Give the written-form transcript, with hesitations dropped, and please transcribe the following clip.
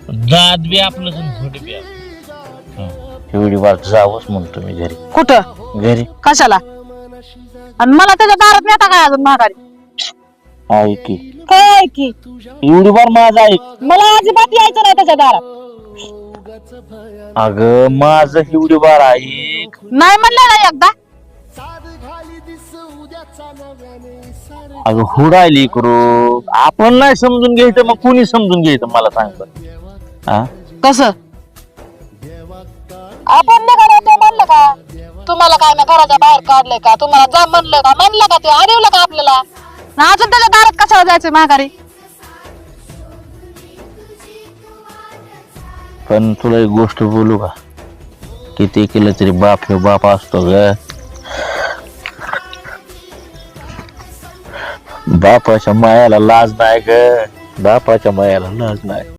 दात बी आपलं थोडी बी आपलं. एवढी वाट जावंच म्हणतो मी घरी. कुठं घरी कशाला? आणि मला त्याच्या दारात नेता काय अजून माघारी? आहे की काय की एवढी बार माझा ऐक. मला अजिबात यायचं नाही त्याच्या दारात. अगं माझं एवढी बार ऐक. नाही म्हणलं ना एकदा. अगं हुडायली करू आपण नाही समजून घ्यायचं मग कुणी समजून घ्यायचं मला सांग बरं. हा कसं आपण नका ते म्हणलं का? तुम्हाला काय ना घराच्या बाहेर काढलंय का? तुम्हाला जा म्हणलं का? म्हणलं का? ते अडवलं का आपल्याला? ना अजून त्याच्या दारात कशाला जायचंय माघारी? पण तुला एक गोष्ट बोलू का? किती केलं तरी बाप हे बाप असतो ग. बापाच्या मायाला लाज नाही ग. बापाच्या मायाला लाज नाही.